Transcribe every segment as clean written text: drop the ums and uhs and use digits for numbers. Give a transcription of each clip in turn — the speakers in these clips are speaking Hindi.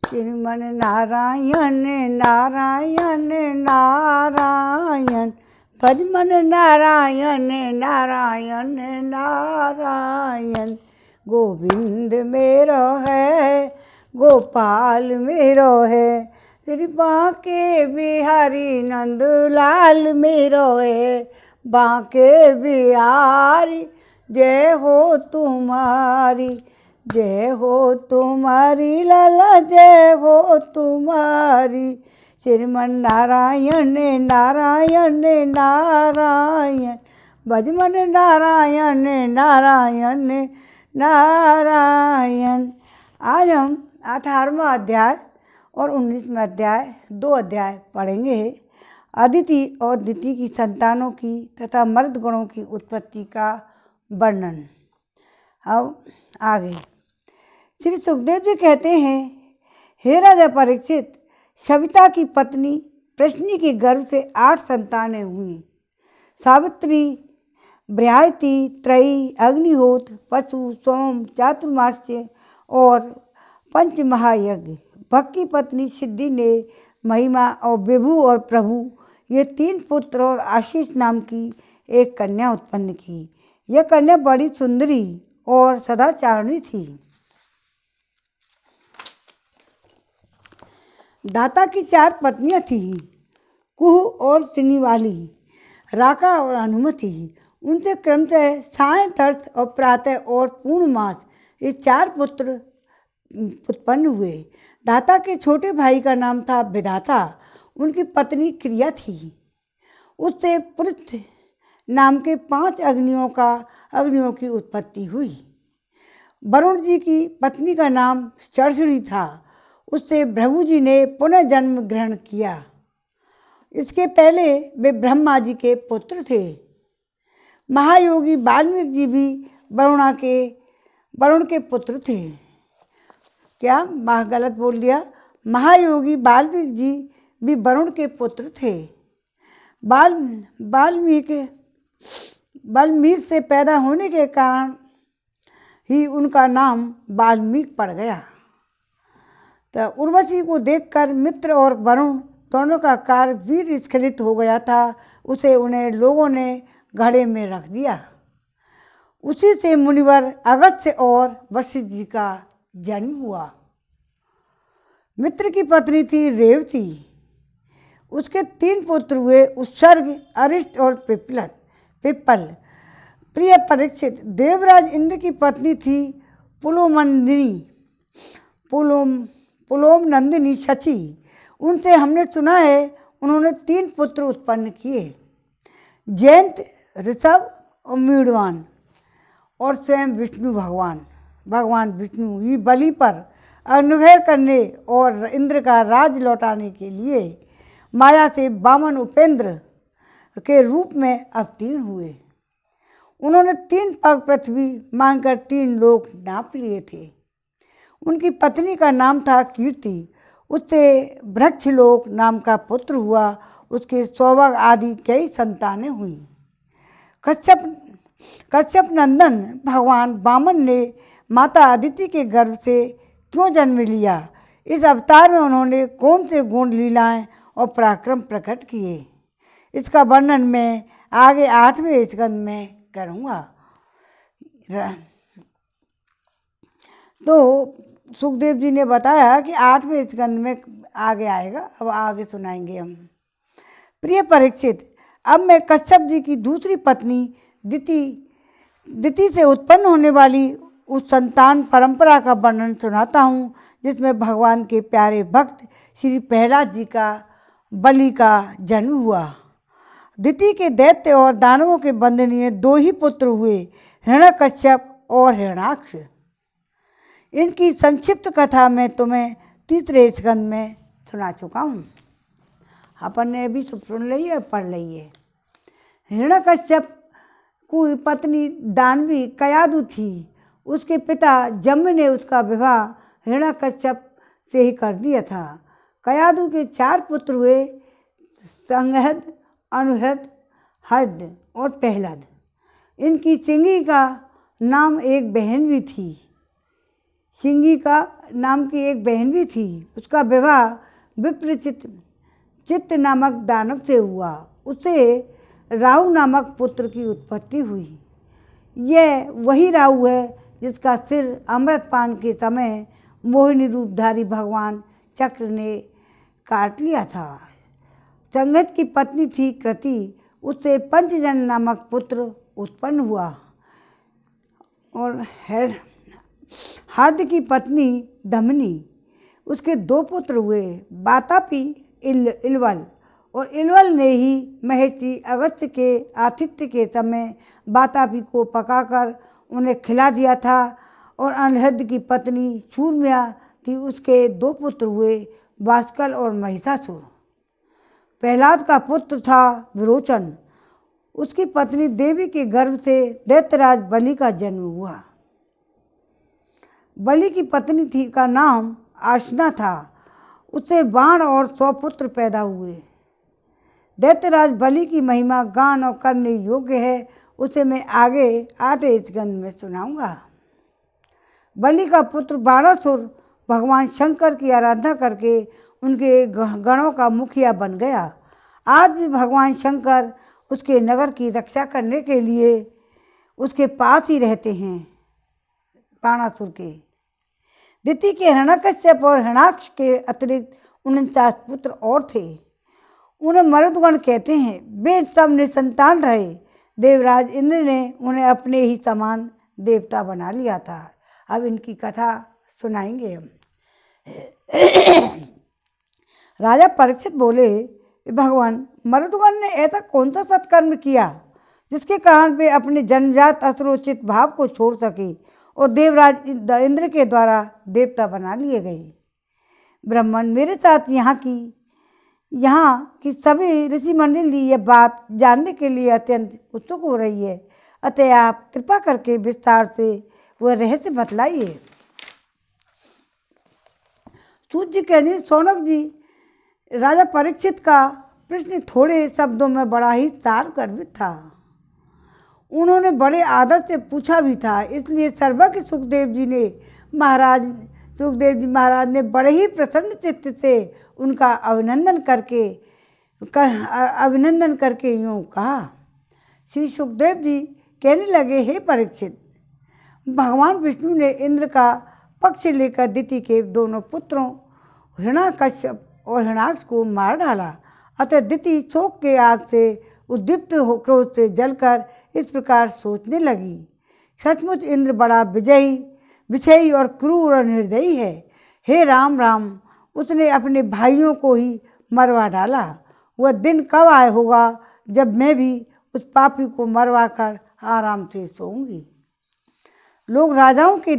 श्रीमन नारायण नारायण नारायण, भजमन नारायण नारायण नारायण। गोविंद मेरो है गोपाल मेरो है, श्री बांके बिहारी नंदलाल मेरो है। बांके बिहारी जय हो तुम्हारी, जय हो तुम्हारी लाला जय हो तुम्हारी। श्रीमन नारायण नारायण नारायण, भजमन नारायण नारायण नारायण। आज हम 18वां अध्याय और 19वां अध्याय, 2 अध्याय पढ़ेंगे। अदिति और दिति की संतानों की तथा मर्द गणों की उत्पत्ति का वर्णन। अब आगे श्री सुखदेव जी कहते हैं, हे राजा परीक्षित, सविता की पत्नी प्रश्नि के गर्भ से 8 संतानें हुई। सावित्री, बृहति, त्रयी, अग्निहोत्र, पशु, सोम, चातुर्मास्य और पंच महायज्ञ। भक्त की पत्नी सिद्धि ने महिमा और विभु और प्रभु, ये 3 पुत्र और आशीष नाम की एक कन्या उत्पन्न की। यह कन्या बड़ी सुंदरी और सदाचारिणी थी। दाता की 4 पत्नियां थीं, कुह और सिनीवाली, राका और अनुमति। उनसे क्रमशः साय, तर्स और प्रातः और पूर्णमास ये 4 पुत्र उत्पन्न हुए। दाता के छोटे भाई का नाम था विधाता, उनकी पत्नी क्रिया थी। उससे पृथ नाम के 5 अग्नियों की उत्पत्ति हुई। वरुण जी की पत्नी का नाम चर्षणी था, उससे भृगु जी ने पुनः जन्म ग्रहण किया। इसके पहले वे ब्रह्मा जी के पुत्र थे। महायोगी वाल्मीकि जी भी वरुण के पुत्र थे। क्या गलत बोल दिया? महायोगी वाल्मीकि जी भी वरुण के पुत्र थे। वाल्मीकि से पैदा होने के कारण ही उनका नाम वाल्मीकि पड़ गया। तो उर्वशी को देखकर मित्र और वरुण दोनों का कार्य वीर स्खलित हो गया था। उन्हें लोगों ने घड़े में रख दिया। उसी से मुनिवर अगस्त्य और वशिष्ठ जी का जन्म हुआ। मित्र की पत्नी थी रेवती, उसके 3 पुत्र हुए, उत्सर्ग, अरिष्ट और पिप्पल। प्रिय परीक्षित, देवराज इंद्र की पत्नी थी पुलोमनंदिनी शची। उनसे हमने सुना है उन्होंने 3 पुत्र उत्पन्न किए, जयंत, ऋषभ और मीडवान। और स्वयं विष्णु भगवान विष्णु ही बलि पर अनुग्रह करने और इंद्र का राज लौटाने के लिए माया से वामन उपेंद्र के रूप में अवतीर्ण हुए। उन्होंने 3 पग पृथ्वी मांगकर 3 लोक नाप लिए थे। उनकी पत्नी का नाम था कीर्ति, उससे वृक्षलोक नाम का पुत्र हुआ। उसके सौभग आदि कई संतानें हुई। कश्यप नंदन भगवान वामन ने माता अदिति के गर्भ से क्यों जन्म लिया? इस अवतार में उन्होंने कौन से गुण, लीलाएं और पराक्रम प्रकट किए? इसका वर्णन मैं आगे 8वें स्कंद में करूँगा। तो सुखदेव जी ने बताया कि 8वें स्कंद में आगे आएगा। अब आगे सुनाएंगे हम। प्रिय परीक्षित, अब मैं कश्यप जी की दूसरी पत्नी दिति से उत्पन्न होने वाली उस संतान परंपरा का वर्णन सुनाता हूँ, जिसमें भगवान के प्यारे भक्त श्री प्रहलाद जी का बलि का जन्म हुआ। दिति के दैत्य और दानवों के वंदनीय 2 ही पुत्र हुए, हिरण्यकश्यप और हिरण्याक्ष। इनकी संक्षिप्त कथा मैं तुम्हें 3रे स्कंद में सुना चुका हूँ। अपन ने अभी सुन ली है, पढ़ ली है। हिरण्यकश्यप की पत्नी दानवी कयादु थी। उसके पिता जम्ब ने उसका विवाह हिरण्यकश्यप से ही कर दिया था। कयादु के 4 पुत्र हुए, संहद, अनुहद, हद और पहलद। इनकी चिंगी का नाम एक बहन भी थी, सिंगिका नाम की एक बहन भी थी। उसका विवाह विप्रचित चित्त नामक दानव से हुआ। उसे राहु नामक पुत्र की उत्पत्ति हुई। यह वही राहु है जिसका सिर अमृतपान के समय मोहिनी रूपधारी भगवान चक्र ने काट लिया था। संगत की पत्नी थी कृति। उससे पंचजन नामक पुत्र उत्पन्न हुआ। और हार्द की पत्नी दमनी, उसके 2 पुत्र हुए, वातापी इलवल। और इलवल ने ही महर्षि अगस्त्य के आतिथ्य के समय वातापी को पकाकर उन्हें खिला दिया था। और अनहद की पत्नी शूरम्या थी। उसके 2 पुत्र हुए, वास्कल और महिषासुर। प्रहलाद का पुत्र था विरोचन। उसकी पत्नी देवी के गर्भ से दैत्यराज बलि का जन्म हुआ। बलि की पत्नी थी का नाम आशना था। उससे बाण और 100 पुत्र पैदा हुए। दैत्यराज बलि की महिमा गान और करने योग्य है। उसे मैं आगे 8वें स्कंद में सुनाऊंगा। बलि का पुत्र बाणासुर भगवान शंकर की आराधना करके उनके गणों का मुखिया बन गया। आज भी भगवान शंकर उसके नगर की रक्षा करने के लिए उसके पास ही रहते हैं। बाणासुर के दिति के हिरण्यकश्यप और हिरण्याक्ष के अतिरिक्त 49 पुत्र और थे। उन्हें मरुदगण कहते हैं। वे सब निसंतान रहे। देवराज इंद्र ने उन्हें अपने ही समान देवता बना लिया था। अब इनकी कथा सुनाएंगे हम। राजा परीक्षित बोले, भगवान, मरुदगण ने ऐसा कौन सा सत्कर्म किया जिसके कारण वे अपने जन्मजात असुरोचित भाव को छोड़ सके और देवराज इंद्र के द्वारा देवता बना लिए गए? ब्राह्मण, मेरे साथ यहाँ की सभी ऋषि मंडली यह बात जानने के लिए अत्यंत उत्सुक हो रही है। अतः आप कृपा करके विस्तार से वह रहस्य बतलाइए। सूत जी कहते, सौनक जी, राजा परीक्षित का प्रश्न थोड़े शब्दों में बड़ा ही सार गर्भित था। उन्होंने बड़े आदर से पूछा भी था। इसलिए सर्वज्ञ सुखदेव जी महाराज ने बड़े ही प्रसन्न चित्त से उनका अभिनंदन करके यूँ कहा। श्री सुखदेव जी कहने लगे, हे परीक्षित, भगवान विष्णु ने इंद्र का पक्ष लेकर दिति के दोनों पुत्रों हिरण्याकश्यप और हिरण्याक्ष को मार डाला। अतः दिति शोक के आग से उद्दीप्त हो क्रोध से जलकर इस प्रकार सोचने लगी, सचमुच इंद्र बड़ा विजयी और क्रूर और निर्दयी है। हे राम राम, उसने अपने भाइयों को ही मरवा डाला। वह दिन कब आए होगा जब मैं भी उस पापी को मरवा कर आराम से सोऊंगी। लोग राजाओं के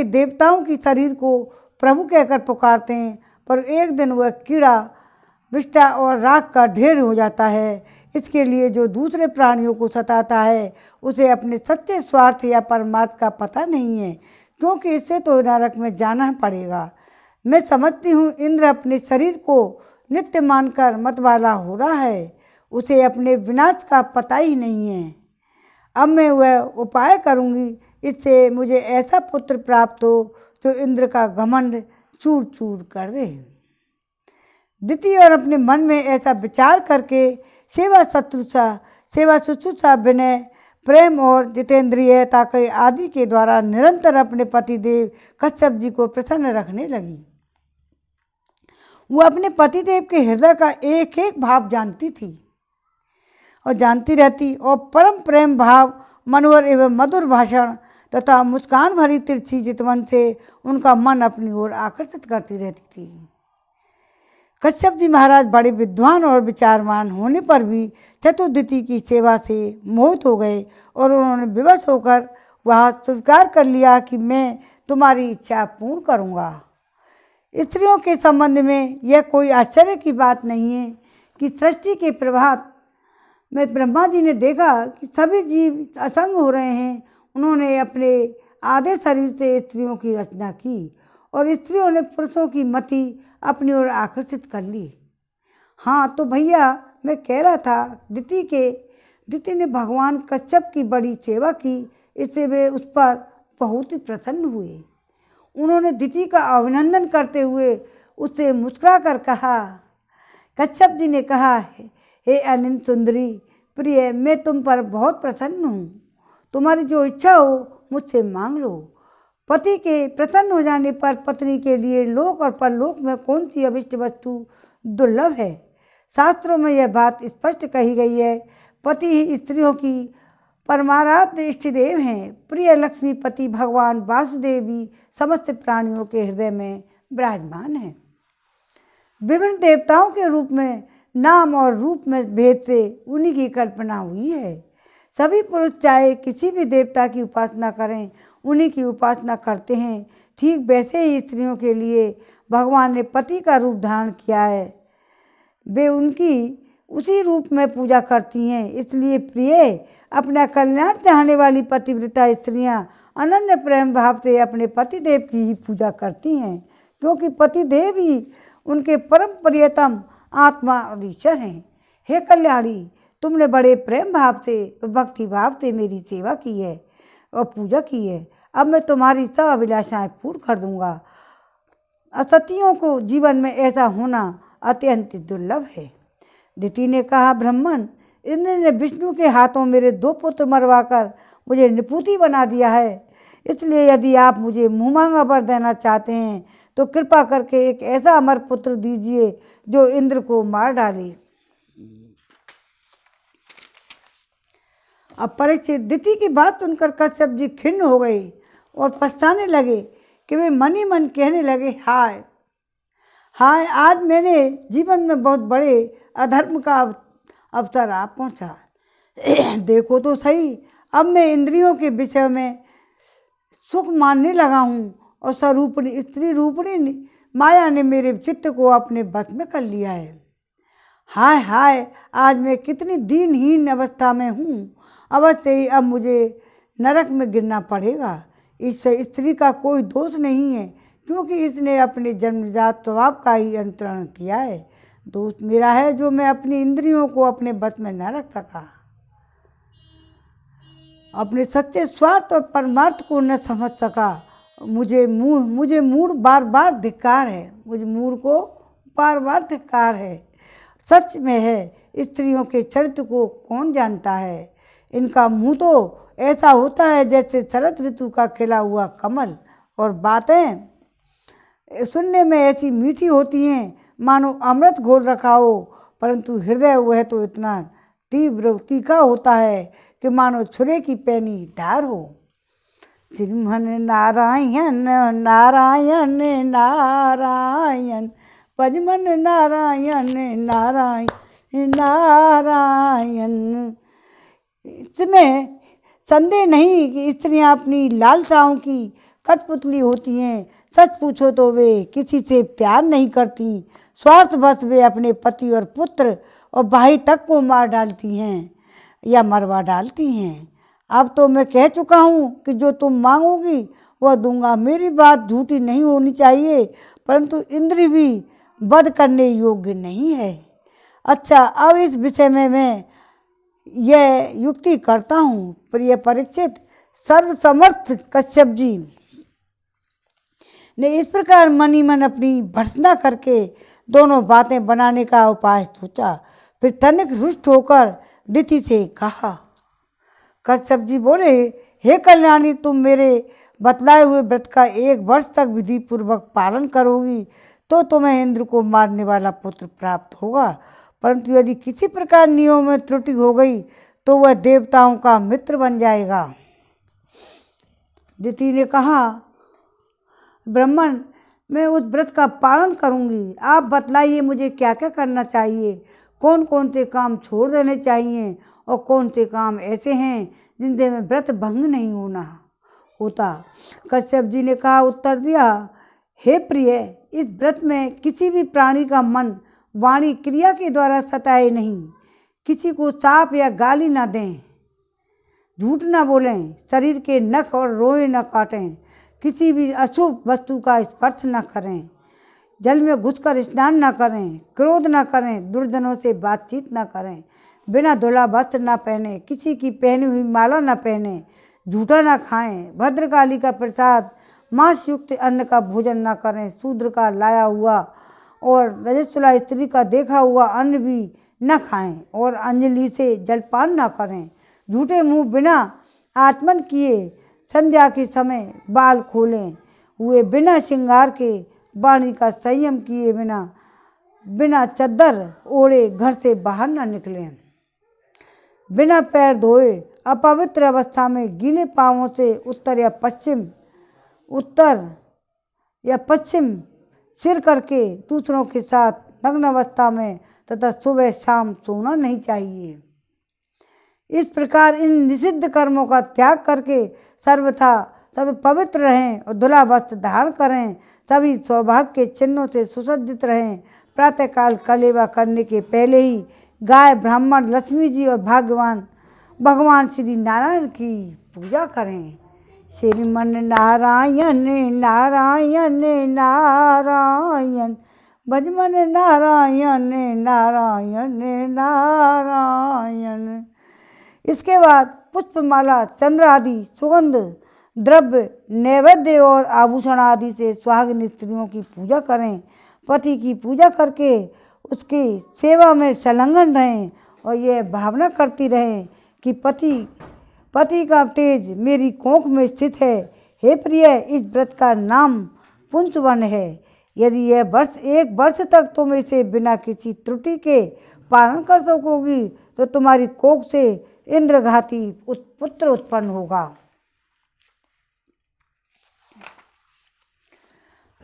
देवताओं की शरीर को प्रभु कहकर पुकारते हैं, पर एक दिन वह कीड़ा विष्ठा और राख का ढेर हो जाता है। इसके लिए जो दूसरे प्राणियों को सताता है उसे अपने सच्चे स्वार्थ या परमार्थ का पता नहीं है, क्योंकि इससे तो नरक में जाना पड़ेगा। मैं समझती हूँ इंद्र अपने शरीर को नित्य मानकर मतवाला हो रहा है। उसे अपने विनाश का पता ही नहीं है। अब मैं वह उपाय करूँगी, इससे मुझे ऐसा पुत्र प्राप्त हो जो इंद्र का घमंड चूर चूर कर दे। दिति और अपने मन में ऐसा विचार करके सेवा शुश्रूषा विनय प्रेम और जितेंद्रियता के आदि के द्वारा निरंतर अपने पतिदेव कश्यप जी को प्रसन्न रखने लगी। वो अपने पतिदेव के हृदय का एक एक भाव जानती थी और जानती रहती, और परम प्रेम भाव, मनोहर एवं मधुर भाषण तथा मुस्कान भरी तिरछी चितवन से उनका मन अपनी ओर आकर्षित करती रहती थी। कश्यप जी महाराज बड़े विद्वान और विचारवान होने पर भी चतुर्दिति की सेवा से मोहित हो गए और उन्होंने विवश होकर वह स्वीकार कर लिया कि मैं तुम्हारी इच्छा पूर्ण करूँगा। स्त्रियों के संबंध में यह कोई आश्चर्य की बात नहीं है कि सृष्टि के प्रभात में ब्रह्मा जी ने देखा कि सभी जीव असंग हो रहे हैं। उन्होंने अपने आधे शरीर से स्त्रियों की रचना की और स्त्रियों ने पुरुषों की मति अपनी ओर आकर्षित कर ली। हाँ तो भैया, मैं कह रहा था, दिति ने भगवान कश्यप की बड़ी सेवा की, इससे वे उस पर बहुत ही प्रसन्न हुए। उन्होंने दिति का अभिनंदन करते हुए उससे मुस्कुरा कर कहा। कच्छप जी ने कहा, हे अनिंद सुंदरी प्रिय, मैं तुम पर बहुत प्रसन्न हूँ। तुम्हारी जो इच्छा हो मुझसे मांग लो। पति के प्रसन्न हो जाने पर पत्नी के लिए लोक और परलोक में कौन सी अभिष्ट वस्तु दुर्लभ है। शास्त्रों में यह बात स्पष्ट कही गई है, पति ही स्त्रियों की परमाराध्य इष्ट देव हैं। प्रिय लक्ष्मी पति भगवान वासुदेव भी समस्त प्राणियों के हृदय में विराजमान है। विभिन्न देवताओं के रूप में, नाम और रूप में भेद से उन्हीं की कल्पना हुई है। सभी पुरुष चाहे किसी भी देवता की उपासना करें, उन्हीं की उपासना करते हैं। ठीक वैसे ही स्त्रियों के लिए भगवान ने पति का रूप धारण किया है, वे उनकी उसी रूप में पूजा करती हैं। इसलिए प्रिय, अपना कल्याण चाहने वाली पतिव्रता स्त्रियां अनन्य प्रेम भाव से अपने पतिदेव की ही पूजा करती हैं, क्योंकि पतिदेव ही उनके परम प्रियतम आत्मा और ईश्वर हैं। हे कल्याणी, तुमने बड़े प्रेम भाव से, भक्ति भाव से मेरी सेवा की है और पूजा की है। अब मैं तुम्हारी सब अभिलाषाएं पूर्ण कर दूंगा। असतियों को जीवन में ऐसा होना अत्यंत दुर्लभ है। दिति ने कहा, ब्राह्मण, इंद्र ने विष्णु के हाथों मेरे 2 पुत्र मरवाकर मुझे निपुति बना दिया है। इसलिए यदि आप मुझे मुँह मांगा वर देना चाहते हैं तो कृपा करके एक ऐसा अमर पुत्र दीजिए जो इंद्र को मार डाले। अब परीक्षित दिति की बात सुनकर कश्यप जी खिन्न हो गए और पछताने लगे कि वे मन ही मन कहने लगे, हाय हाय, आज मेरे जीवन में बहुत बड़े अधर्म का अवसर आ पहुंचा। देखो तो सही, अब मैं इंद्रियों के विषय में सुख मानने लगा हूँ और स्वरूपणी स्त्री रूपणी माया ने मेरे चित्त को अपने बस में कर लिया है। हाय हाय, आज मैं कितनी दीनहीन अवस्था में हूँ। अवश्य ही अब मुझे नरक में गिरना पड़ेगा। इस स्त्री का कोई दोष नहीं है, क्योंकि इसने अपने जन्मजात स्वभाव का ही अनुसरण किया है। दोष मेरा है जो मैं अपनी इंद्रियों को अपने बस में न रख सका, अपने सच्चे स्वार्थ और परमार्थ को न समझ सका। मुझे मूढ़ बार बार धिक्कार है, मुझे मूढ़ को बार बार धिक्कार है। सच में है, स्त्रियों के चरित्र को कौन जानता है। इनका मुंह तो ऐसा होता है जैसे शरद ऋतु का खिला हुआ कमल, और बातें सुनने में ऐसी मीठी होती हैं मानो अमृत घोल रखा हो, परंतु हृदय वह तो इतना तीखा होता है कि मानो छुरे की पैनी धार हो। श्रीमन नारायण नारायण नारायण, पजमन नारायण नारायण नारायण। इसमें संदेह नहीं कि स्त्रियां अपनी लालसाओं की कठपुतली होती हैं। सच पूछो तो वे किसी से प्यार नहीं करती। स्वार्थवश वे अपने पति और पुत्र और भाई तक को मार डालती हैं या मरवा डालती हैं। अब तो मैं कह चुका हूँ कि जो तुम मांगोगी वह दूंगा। मेरी बात झूठी नहीं होनी चाहिए, परंतु इंद्र भी वध करने योग्य नहीं है। अच्छा, अब इस विषय में मैं यह युक्ति करता हूँ। प्रिय परीक्षित, सर्वसमर्थ कश्यप जी ने इस प्रकार मन ही मन अपनी भर्त्सना करके दोनों बातें बनाने का उपाय सोचा। फिर तनिक रुष्ट होकर दिति से कहा। कश्यप जी बोले, हे कल्याणी, तुम मेरे बतलाए हुए व्रत का 1 वर्ष तक विधि पूर्वक पालन करोगी तो तुम्हें इंद्र को मारने वाला पुत्र प्राप्त होगा। परंतु यदि किसी प्रकार नियमों में त्रुटि हो गई तो वह देवताओं का मित्र बन जाएगा। दिति ने कहा, ब्राह्मण, मैं उस व्रत का पालन करूंगी। आप बतलाइए मुझे क्या क्या करना चाहिए, कौन कौन से काम छोड़ देने चाहिए और कौन से काम ऐसे हैं जिनसे मैं व्रत भंग नहीं होता। कश्यप जी ने कहा, उत्तर दिया, हे प्रिय, इस व्रत में किसी भी प्राणी का मन वाणी क्रिया के द्वारा सताए नहीं। किसी को साप या गाली ना दें, झूठ ना बोलें, शरीर के नख और रोए न काटें, किसी भी अशुभ वस्तु का स्पर्श न करें, जल में घुसकर स्नान न करें, क्रोध न करें, दुर्जनों से बातचीत न करें, बिना धुला वस्त्र न पहने, किसी की पहनी हुई माला न पहने, झूठा न खाएं, भद्रकाली का प्रसाद मांस युक्त अन्न का भोजन न करें, शूद्र का लाया हुआ और रजस्वला स्त्री का देखा हुआ अन्न भी न खाएं और अंजलि से जलपान न करें। झूठे मुंह बिना आचमन किए संध्या के समय बाल खोलें हुए, बिना श्रृंगार के वाणी का संयम किए बिना चद्दर ओढ़े घर से बाहर न निकलें। बिना पैर धोए अपवित्र अवस्था में गीले पांवों से उत्तर या पश्चिम सिर करके दूसरों के साथ नग्न अवस्था में तथा सुबह शाम सोना नहीं चाहिए। इस प्रकार इन निषिद्ध कर्मों का त्याग करके सर्वथा सब पवित्र रहें और धुला वस्त्र धारण करें, सभी सौभाग्य के चिन्हों से सुसज्जित रहें। प्रातःकाल कलेवा करने के पहले ही गाय, ब्राह्मण, लक्ष्मी जी और भगवान श्री नारायण की पूजा करें। श्रीमन नारायण नारायण नारायण, भजमन नारायण नारायण नारायण। इसके बाद पुष्पमाला, चंद्र आदि सुगंध द्रव्य, नैवेद्य और आभूषण आदि से सुहागिन स्त्रियों की पूजा करें। पति की पूजा करके उसकी सेवा में संलग्न रहें और यह भावना करती रहें कि पति का तेज मेरी कोख में स्थित है। हे प्रिय, इस व्रत का नाम पुंसवन है। यदि यह एक वर्ष तक तुम इसे बिना किसी त्रुटि के पालन कर सकोगी तो तुम्हारी कोख से इंद्रघाती पुत्र उत्पन्न होगा।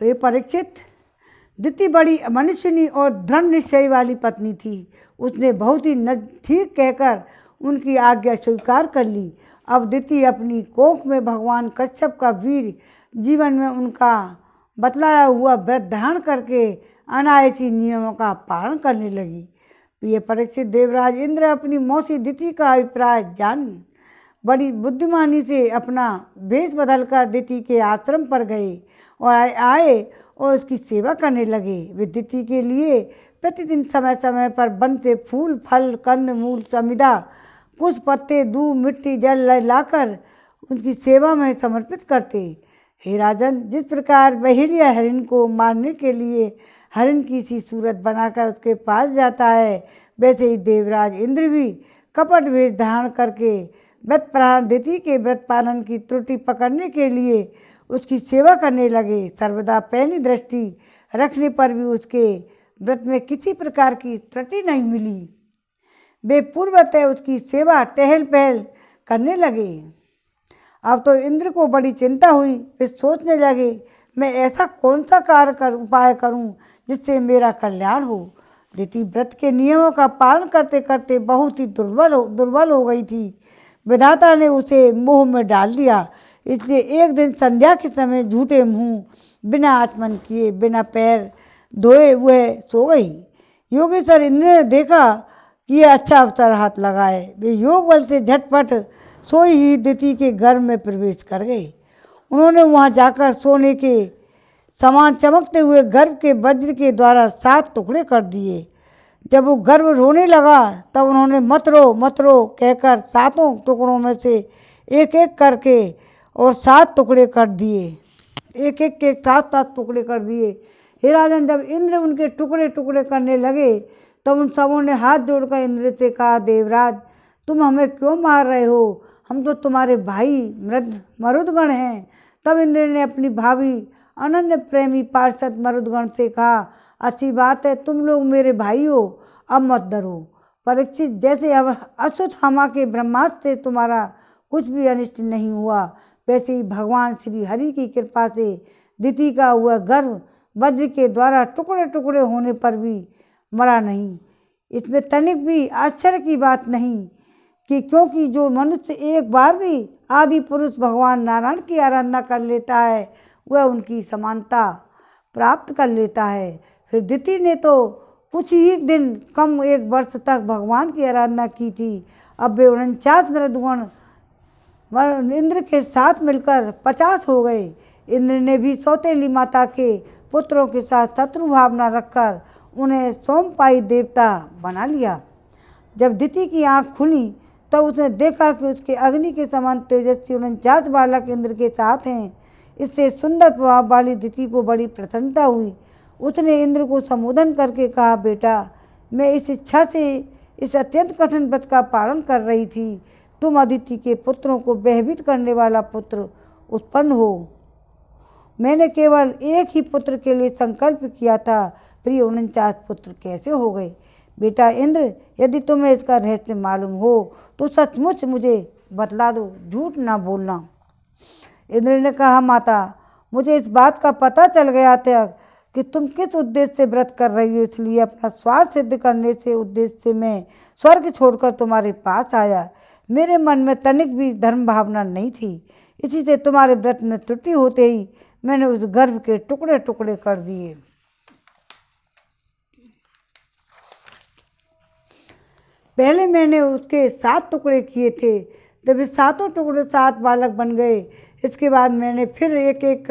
तो ये परीक्षित, दिति बड़ी मनुष्यनी और दृढ़ निश्चय वाली पत्नी थी। उसने बहुत ही ठीक कहकर उनकी आज्ञा स्वीकार कर ली। अब दिति अपनी कोख में भगवान कश्यप का वीर जीवन में उनका बतलाया हुआ व्रत धारण करके अनायासी नियमों का पालन करने लगी। ये परीक्षित, देवराज इंद्र अपनी मौसी दिति का अभिप्राय जान बड़ी बुद्धिमानी से अपना वेश बदलकर दिति के आश्रम पर गए और आए और उसकी सेवा करने लगे। वे दिति के लिए प्रतिदिन समय समय पर वन से फूल, फल, कंद मूल, समिधा, कुछ पत्ते, दूब, मिट्टी, जल लाकर उनकी सेवा में समर्पित करते। हे राजन, जिस प्रकार बहेलिया हरिण को मारने के लिए हरिण की सी सूरत बनाकर उसके पास जाता है, वैसे ही देवराज इंद्र भी कपट वेश धारण करके व्रत प्राण दिति के व्रत पालन की त्रुटि पकड़ने के लिए उसकी सेवा करने लगे। सर्वदा पैनी दृष्टि रखने पर भी उसके व्रत में किसी प्रकार की त्रुटि नहीं मिली। वे पूर्वतः उसकी सेवा टहल पहल करने लगे। अब तो इंद्र को बड़ी चिंता हुई। वे सोचने लगे, मैं ऐसा कौन सा उपाय करूं जिससे मेरा कल्याण हो। दिति व्रत के नियमों का पालन करते करते बहुत ही दुर्बल हो गई थी। विधाता ने उसे मोह में डाल दिया। इसलिए एक दिन संध्या के समय झूठे मुंह, बिना आचमन किए, बिना पैर धोए हुए सो गई। योगेश्वर इंद्र ने देखा कि यह अच्छा अवसर हाथ लगाए। वे योग बल से झटपट सोई ही दिति के गर्भ में प्रवेश कर गए। उन्होंने वहां जाकर सोने के समान चमकते हुए गर्भ के वज्र के द्वारा 7 टुकड़े कर दिए। जब वो गर्भ रोने लगा तब उन्होंने मत रो कहकर 7 टुकड़ों में से एक एक करके और 7 टुकड़े कर दिए। एक एक के 7 टुकड़े कर दिए। हे राजन, जब इंद्र उनके टुकड़े टुकड़े करने लगे तब उन सबों ने हाथ जोड़कर इंद्र से कहा, देवराज, तुम हमें क्यों मार रहे हो? हम तो तुम्हारे भाई मरुदगण हैं। तब इंद्र ने अपनी भाभी अनन्य प्रेमी पार्षद मरुदगण से कहा, अच्छी बात है, तुम लोग मेरे भाई हो, अब मत डरो। परीक्षित, जैसे अब अश्वत्थामा के ब्रह्मास्त्र से तुम्हारा कुछ भी अनिष्ट नहीं हुआ, वैसे ही भगवान श्री हरि की कृपा से दिति का हुआ गर्भ वज्र के द्वारा टुकड़े टुकड़े होने पर भी मरा नहीं। इसमें तनिक भी आश्चर्य की बात नहीं कि क्योंकि जो मनुष्य एक बार भी आदि पुरुष भगवान नारायण की आराधना कर लेता है वह उनकी समानता प्राप्त कर लेता है। फिर दिति ने तो कुछ ही दिन कम 1 वर्ष तक भगवान की आराधना की थी। अब वे 49 मृदगुण इंद्र के साथ मिलकर 50 हो गए। इंद्र ने भी सौतेली माता के पुत्रों के साथ शत्रु भावना रखकर उन्हें सोमपाई देवता बना लिया। जब दिति की आँख खुली तब उसने देखा कि उसके अग्नि के समान तेजस्वी 49 बालक इंद्र के साथ हैं। इससे सुंदर प्रभाव वाली दिति को बड़ी प्रसन्नता हुई। उसने इंद्र को संबोधन करके कहा, बेटा, मैं इस इच्छा से इस अत्यंत कठिन व्रत का पालन कर रही थी। तुम अदिति के पुत्रों को भयभीत करने वाला पुत्र उत्पन्न हो। मैंने केवल एक ही पुत्र के लिए संकल्प किया था, प्रिय 49 पुत्र कैसे हो गए? बेटा इंद्र, यदि तुम्हें इसका रहस्य मालूम हो तो सचमुच मुझे बतला दो, झूठ ना बोलना। इंद्र ने कहा, माता, मुझे इस बात का पता चल गया था कि तुम किस उद्देश्य से व्रत कर रही हो, इसलिए अपना स्वार्थ सिद्ध करने से उद्देश्य से मैं स्वर्ग छोड़कर तुम्हारे पास आया। मेरे मन में तनिक भी धर्म भावना नहीं थी। इसी से तुम्हारे व्रत में त्रुटि होते ही मैंने उस गर्भ के टुकड़े टुकड़े कर दिए। पहले मैंने उसके 7 टुकड़े किए थे, जब ये 7 टुकड़े 7 बालक बन गए। इसके बाद मैंने फिर एक एक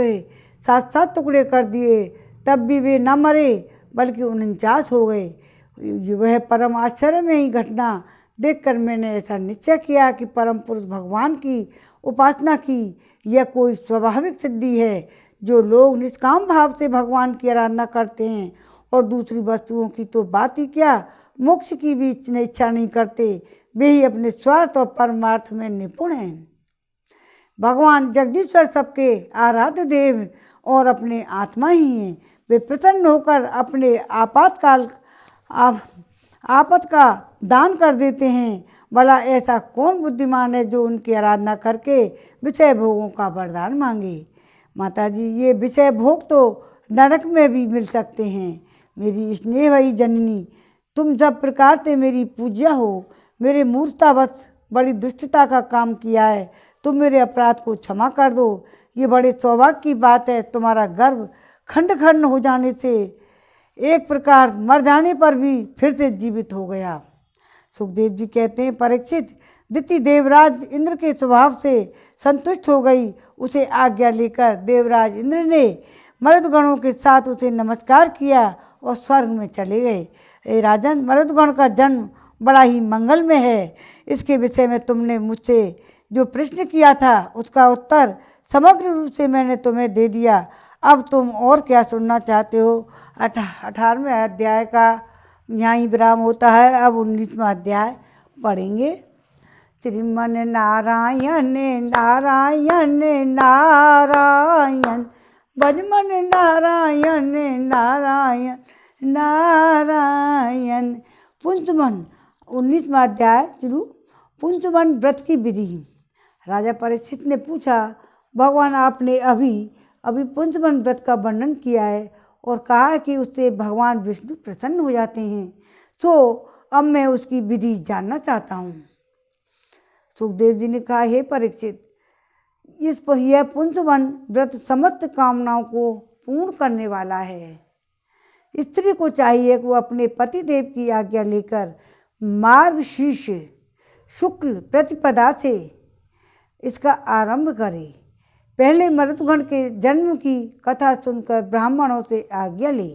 7 टुकड़े कर दिए, तब भी वे न मरे बल्कि 49 हो गए। वह परम आश्चर्य में ही घटना देखकर मैंने ऐसा निश्चय किया कि परम पुरुष भगवान की उपासना की यह कोई स्वाभाविक सिद्धि है। जो लोग निष्काम भाव से भगवान की आराधना करते हैं और दूसरी वस्तुओं की तो बात ही क्या, मोक्ष की भी इच्छा नहीं करते, वे ही अपने स्वार्थ और परमार्थ में निपुण हैं। भगवान जगदीश्वर सबके आराध्य देव और अपने आत्मा ही हैं। वे प्रसन्न होकर अपने आपत का दान कर देते हैं। भला ऐसा कौन बुद्धिमान है जो उनकी आराधना करके विषय भोगों का वरदान मांगे? माता जी, ये विषय भोग तो नरक में भी मिल सकते हैं। मेरी स्नेहवही जननी, तुम सब प्रकार से मेरी पूज्या हो। मेरे मूर्खतावश बड़ी दुष्टता का काम किया है, तुम मेरे अपराध को क्षमा कर दो। ये बड़े सौभाग्य की बात है, तुम्हारा गर्भ खंड खंड हो जाने से एक प्रकार मर जाने पर भी फिर से जीवित हो गया। सुखदेव जी कहते हैं, परीक्षित, दिति देवराज इंद्र के स्वभाव से संतुष्ट हो गई। उसे आज्ञा लेकर देवराज इंद्र ने मरुदगणों के साथ उसे नमस्कार किया और स्वर्ग में चले गए। राजन, मरुदगण का जन्म बड़ा ही मंगलमय है। इसके विषय में तुमने मुझसे जो प्रश्न किया था उसका उत्तर समग्र रूप से मैंने तुम्हें दे दिया। अब तुम और क्या सुनना चाहते हो? 18वें अध्याय का यहाँ ही विराम होता है। अब 19वां अध्याय पढ़ेंगे। श्रीमन नारायण नारायण नारायण, भजमन नारायण नारायण नारायण। पुंसवन 19वां अध्याय शुरू। पुंसवन व्रत की विधि। राजा परीक्षित ने पूछा, भगवान, आपने अभी पुंसवन व्रत का वर्णन किया है और कहा है कि उससे भगवान विष्णु प्रसन्न हो जाते हैं, तो अब मैं उसकी विधि जानना चाहता हूँ। सुखदेव जी ने कहा, हे परीक्षित, यह पुंसवन व्रत समस्त कामनाओं को पूर्ण करने वाला है। स्त्री को चाहिए कि वो अपने पतिदेव की आज्ञा लेकर मार्गशीर्ष शुक्ल प्रतिपदा से इसका आरंभ करे। पहले मरुदगण के जन्म की कथा सुनकर ब्राह्मणों से आज्ञा ले।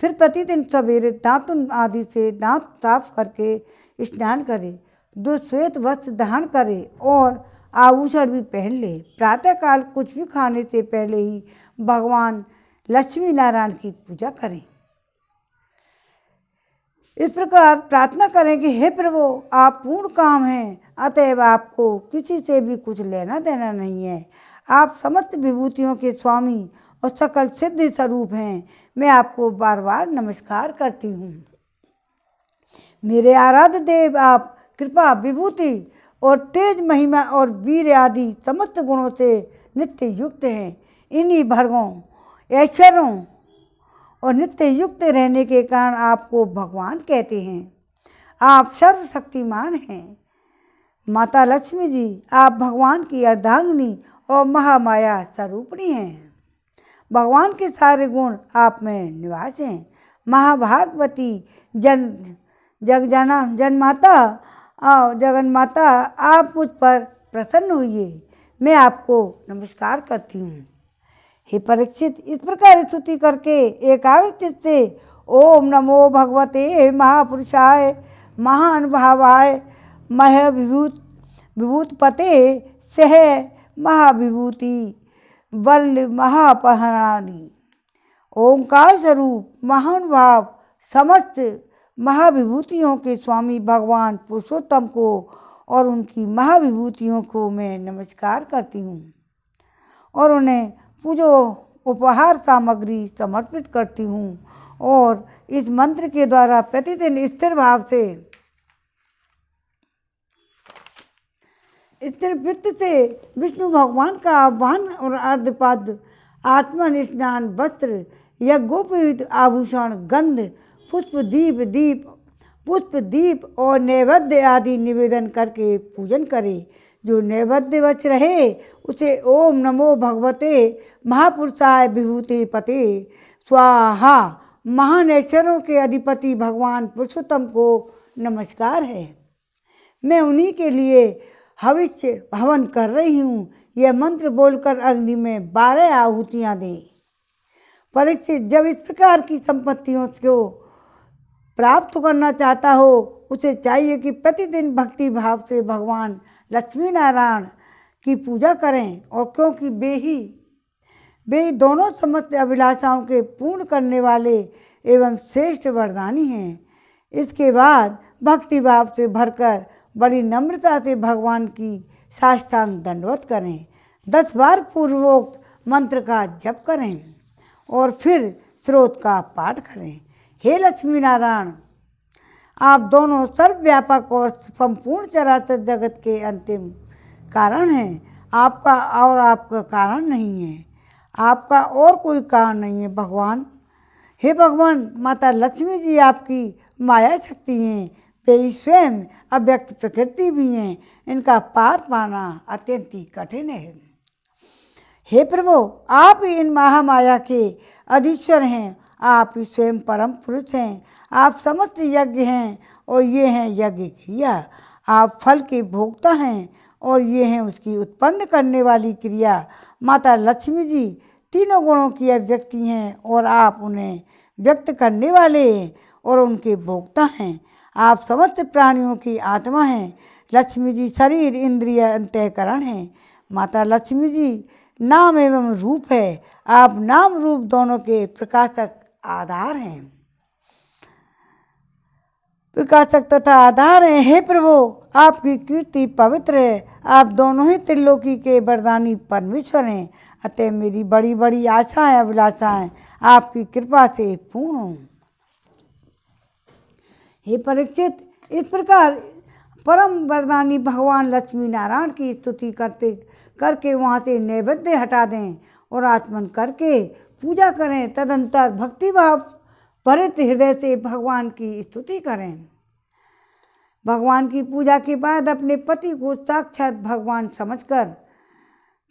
फिर प्रतिदिन सवेरे दातुन आदि से दांत साफ करके स्नान करे, 2 श्वेत वस्त्र धारण करे और आभूषण भी पहन ले। प्रातःकाल कुछ भी खाने से पहले ही भगवान लक्ष्मी नारायण की पूजा करें। इस प्रकार प्रार्थना करें कि हे प्रभु, आप पूर्ण काम हैं, अतएव आपको किसी से भी कुछ लेना देना नहीं है। आप समस्त विभूतियों के स्वामी और सकल सिद्ध स्वरूप हैं। मैं आपको बार बार नमस्कार करती हूँ। मेरे आराध्य देव, आप कृपा, विभूति और तेज, महिमा और वीर आदि समस्त गुणों से नित्य युक्त हैं। इन्हीं भर्गों, ऐश्वर्यों और नित्य युक्त रहने के कारण आपको भगवान कहते हैं। आप सर्वशक्तिमान हैं। माता लक्ष्मी जी, आप भगवान की अर्धांगिनी और महामाया स्वरूपिणी हैं। भगवान के सारे गुण आप में निवास हैं। महाभागवती जगन्माता, आप मुझ पर प्रसन्न हुई। मैं आपको नमस्कार करती हूँ। हे परीक्षित, इस प्रकार स्तुति करके एकाग्रचित्त से ओम नमो भगवते महापुरुषाय महानुभावाय विभूत पते सह महाविभूति वल्ल महापहरानी। ओंकार स्वरूप महानुभाव समस्त महाविभूतियों के स्वामी भगवान पुरुषोत्तम को और उनकी महाविभूतियों को मैं नमस्कार करती हूँ और उन्हें पूजो उपहार सामग्री समर्पित करती हूँ। और इस मंत्र के द्वारा प्रतिदिन स्थिर भाव से स्थिर वृत्त से विष्णु भगवान का आह्वान और अर्धपाद आत्मन स्नान वस्त्र यज्ञोपवीत आभूषण गंध पुष्प दीप और नैवेद्य आदि निवेदन करके पूजन करे। जो नैवेद्य बच रहे उसे ओम नमो भगवते महापुरुषाय विभूते पते स्वाहा महानेश्वरों के अधिपति भगवान पुरुषोत्तम को नमस्कार है। मैं उन्हीं के लिए हविष्य हवन कर रही हूँ। यह मंत्र बोलकर अग्नि में 12 आहुतियाँ दें। परीक्षित, जब इस प्रकार की संपत्तियों को प्राप्त करना चाहता हो उसे चाहिए कि प्रतिदिन भक्ति भाव से भगवान लक्ष्मी नारायण की पूजा करें। और क्योंकि वे दोनों समस्त अभिलाषाओं के पूर्ण करने वाले एवं श्रेष्ठ वरदानी हैं। इसके बाद भक्ति भाव से भरकर बड़ी नम्रता से भगवान की साष्टांग दंडवत करें। 10 बार पूर्वोक्त मंत्र का जप करें और फिर स्रोत का पाठ करें। हे लक्ष्मी नारायण, आप दोनों सर्वव्यापक और संपूर्ण चराचर जगत के अंतिम कारण हैं। आपका कारण नहीं है। आपका और कोई कारण नहीं है भगवान। हे भगवान, माता लक्ष्मी जी आपकी माया शक्ति हैं। वे स्वयं अव्यक्त प्रकृति भी हैं। इनका पार पाना अत्यंत ही कठिन है। हे प्रभु, आप ही इन महामाया के अधीश्वर हैं। आप ही स्वयं परम पुरुष हैं। आप समस्त यज्ञ हैं और ये हैं यज्ञ क्रिया। आप फल के भोक्ता हैं और ये हैं उसकी उत्पन्न करने वाली क्रिया। माता लक्ष्मी जी तीनों गुणों की अभिव्यक्ति हैं और आप उन्हें व्यक्त करने वाले हैं और उनके भोक्ता हैं। आप समस्त प्राणियों की आत्मा हैं। लक्ष्मी जी शरीर इंद्रिय अंतःकरण हैं। माता लक्ष्मी जी नाम एवं रूप है। आप नाम रूप दोनों के प्रकाशक आधार हैं, प्रकाशक तथा आधार हैं। हे प्रभु, आपकी कीर्ति पवित्र है। आप दोनों ही त्रिलोकी के वरदानी परमेश्वर हैं। अतः मेरी बड़ी बड़ी आशाएं अभिलाषाएं आपकी कृपा से पूर्ण हों। हे परीक्षित, इस प्रकार परम वरदानी भगवान लक्ष्मी नारायण की स्तुति करके वहाँ से नैवेद्य हटा दें और आचमन करके पूजा करें। तदंतर भक्तिभाव भरित हृदय से भगवान की स्तुति करें। भगवान की पूजा के बाद अपने पति को साक्षात भगवान समझकर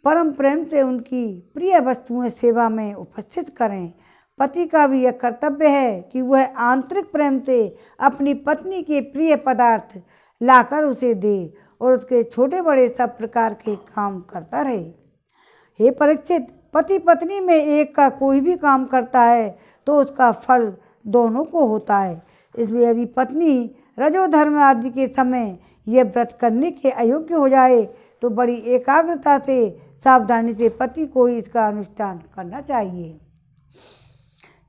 परम प्रेम से उनकी प्रिय वस्तुएं सेवा में उपस्थित करें। पति का भी यह कर्तव्य है कि वह आंतरिक प्रेम से अपनी पत्नी के प्रिय पदार्थ लाकर उसे दे और उसके छोटे बड़े सब प्रकार के काम करता रहे। हे परीक्षित, पति पत्नी में एक का कोई भी काम करता है तो उसका फल दोनों को होता है। इसलिए यदि पत्नी रजोधर्म आदि के समय यह व्रत करने के अयोग्य हो जाए तो बड़ी एकाग्रता से सावधानी से पति को ही इसका अनुष्ठान करना चाहिए।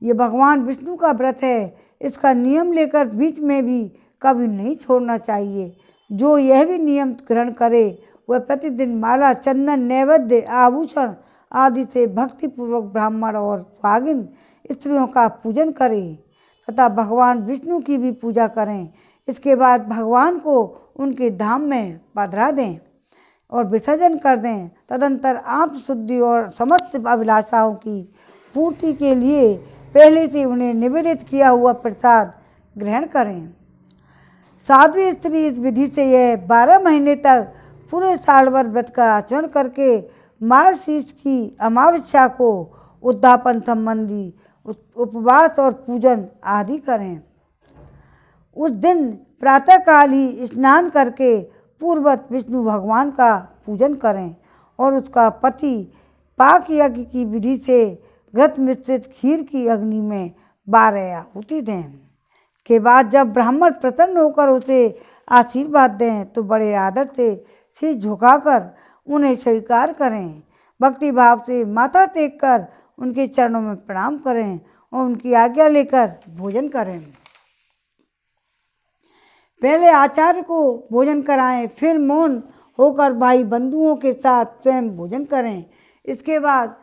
ये भगवान विष्णु का व्रत है। इसका नियम लेकर बीच में भी कभी नहीं छोड़ना चाहिए। जो यह भी नियम ग्रहण करे वह प्रतिदिन माला चंदन नैवेद्य आभूषण आदि से भक्तिपूर्वक ब्राह्मण और स्वागिन स्त्रियों का पूजन करें तथा भगवान विष्णु की भी पूजा करें। इसके बाद भगवान को उनके धाम में पधरा दें और विसर्जन कर दें। तदंतर आत्मशुद्धि और समस्त अभिलाषाओं की पूर्ति के लिए पहले से उन्हें निवेदित किया हुआ प्रसाद ग्रहण करें। साध्वी स्त्री इस विधि से यह 12 महीने तक पूरे साल भर व्रत का आचरण करके मार्गशीर्ष की अमावस्या को उद्यापन संबंधी उपवास और पूजन आदि करें। उस दिन प्रातःकाल ही स्नान करके पूर्ववत विष्णु भगवान का पूजन करें और उसका पति पाक यज्ञ की विधि से घृत मिश्रित खीर की अग्नि में 12 आहुति दें। के बाद जब ब्राह्मण प्रसन्न होकर उसे आशीर्वाद दें तो बड़े आदर से सिर झुकाकर उन्हें स्वीकार करें। भक्ति भाव से माथा टेक कर उनके चरणों में प्रणाम करें और उनकी आज्ञा लेकर भोजन करें। पहले आचार्य को भोजन कराएं, फिर मौन होकर भाई बंधुओं के साथ स्वयं भोजन करें। इसके बाद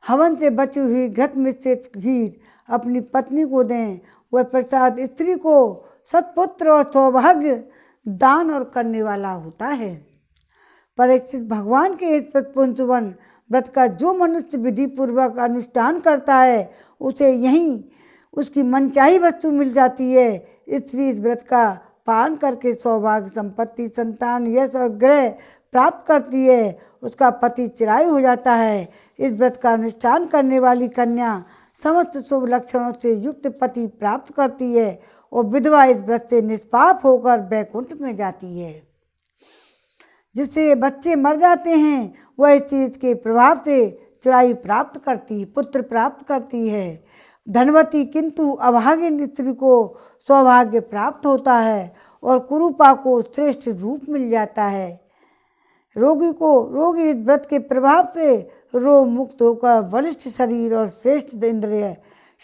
हवन से बची हुई घृत मिश्रित खीर अपनी पत्नी को दें। वह प्रसाद स्त्री को सत्पुत्र और सौभाग्य दान और करने वाला होता है। परीक्षित, भगवान के इस पुंसवन व्रत का जो मनुष्य विधि पूर्वक अनुष्ठान करता है उसे यहीं उसकी मनचाही वस्तु मिल जाती है। स्त्री इस व्रत का पालन करके सौभाग्य, संपत्ति, संतान, यश और ग्रह प्राप्त करती है। उसका पति चिरायु हो जाता है। इस व्रत का अनुष्ठान करने वाली कन्या समस्त शुभ लक्षणों से युक्त पति प्राप्त करती है और विधवा इस व्रत से निष्पाप होकर वैकुंठ में जाती है। जिससे बच्चे मर जाते हैं वह इस चीज के प्रभाव से चिरायु प्राप्त करती, पुत्र प्राप्त करती है। धनवती किंतु अभागिन स्त्री को सौभाग्य प्राप्त होता है और कुरूपा को श्रेष्ठ रूप मिल जाता है। रोगी इस व्रत के प्रभाव से रोग मुक्त होकर बलिष्ठ शरीर और श्रेष्ठ इंद्रिय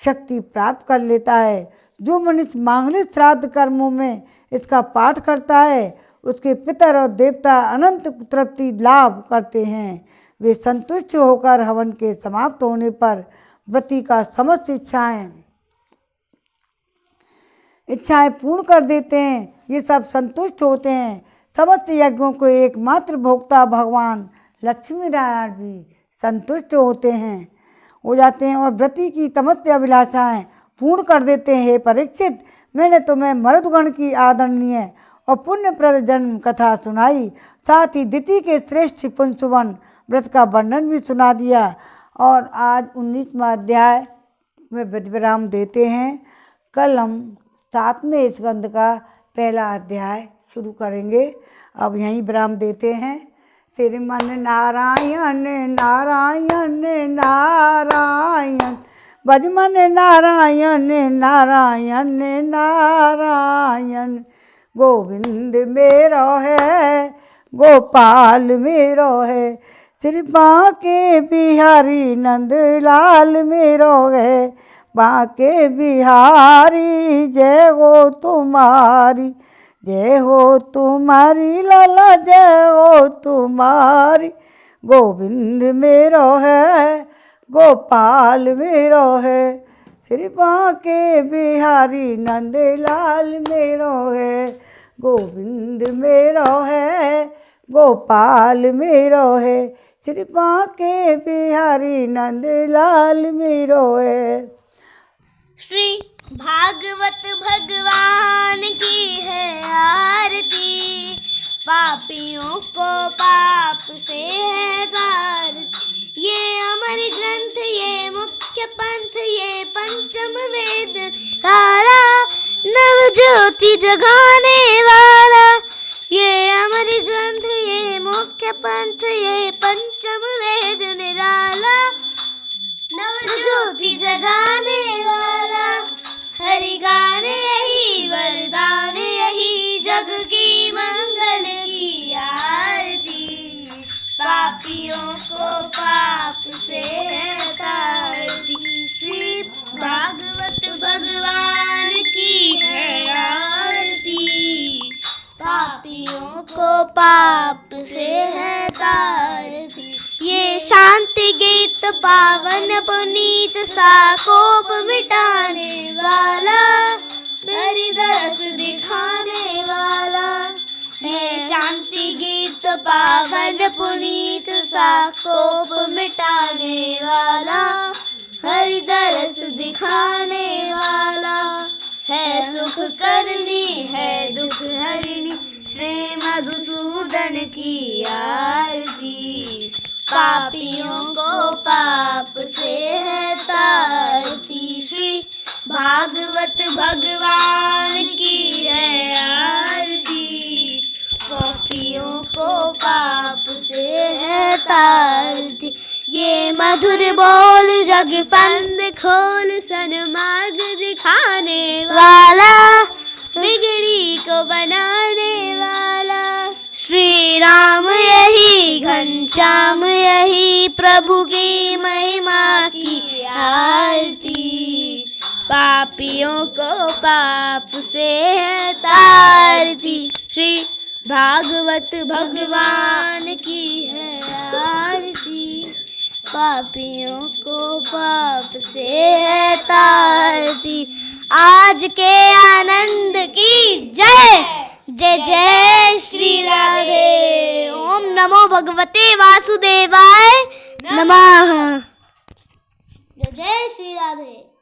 शक्ति प्राप्त कर लेता है। जो मनुष्य मांगलिक श्राद्ध कर्मों में इसका पाठ करता है उसके पितर और देवता अनंत तृप्ति लाभ करते हैं। वे संतुष्ट होकर हवन के समाप्त होने पर व्रती का समस्त इच्छाएं पूर्ण कर देते हैं। ये सब संतुष्ट होते हैं। समस्त यज्ञों को एकमात्र भोक्ता भगवान लक्ष्मी नारायण भी संतुष्ट हो जाते हैं और व्रती की समस्त अभिलाषाएं पूर्ण कर देते हैं। हे परीक्षित, मैंने तुम्हें मरुदगण की आदरणीय और पुण्यप्रद जन्म कथा सुनाई, साथ ही दिति के श्रेष्ठ पुंसवन व्रत का वर्णन भी सुना दिया। और आज 19वां अध्याय में विराम देते हैं। कल हम 7वें स्कंद का पहला अध्याय शुरू करेंगे। अब यहीं विराम देते हैं। श्रीमन नारायण नारायण नारायण, भजमन नारायण नारायण नारायण। गोविंद मेरो है, गोपाल मेरो है, श्री बांके बिहारी नंद लाल मेरो है। बांके बिहारी जय हो तुम्हारी, जय हो तुम्हारी लाला, जय हो तुम्हारी। गोविंद मेरो है, गोपाल मेरो है, श्री बांके बिहारी नंद लाल मेरो है। गोविंद मेरो है, गोपाल मेरो है, श्री बांके बिहारी नंद लाल मेरो है। श्री भागवत भगवान की है आरती, पापियों को पाप से है तारती। ये अमर ग्रंथ, ये मुख्य पंथ, ये पंचम वेद सारा, नव ज्योति जगाने वाला। ये अमर ग्रंथ, ये मुख्य पंथ, ये पंचम वेद निराला, नव ज्योति जगाने वाला। हरि गाने यही वरदान, यही जग की मंगल की आरती। पापियों को पाप से है तारती, श्री भागवत भगवान की है आरती। पापियों को पाप से है तारती। ये शांति गीत पावन पुनीत सा कोप मिटाने वाला, हरि दरस दिखाने वाला। है शांति गीत पावन पुनीत सा कोप मिटाने वाला, हरि दरस दिखाने वाला। है सुख करनी है दुख हरिणी, श्री मधुसूदन की आरती। पापियों को पाप से है तारती, श्री भागवत भगवान की है आरती। पापियों को पाप से है तारती। ये मधुर बोल जग फंद खोल, सन्मार्ग दिखाने वाला। प्रभु की महिमा की आरती। पापियों को पाप से है तारती। श्री भागवत भगवान की है आरती। पापियों को पाप से है तारती। आज के आनंद की जय। जय जय श्री राधे। ओम नमो भगवते वासुदेवाय नमः। जय जय श्री राधे।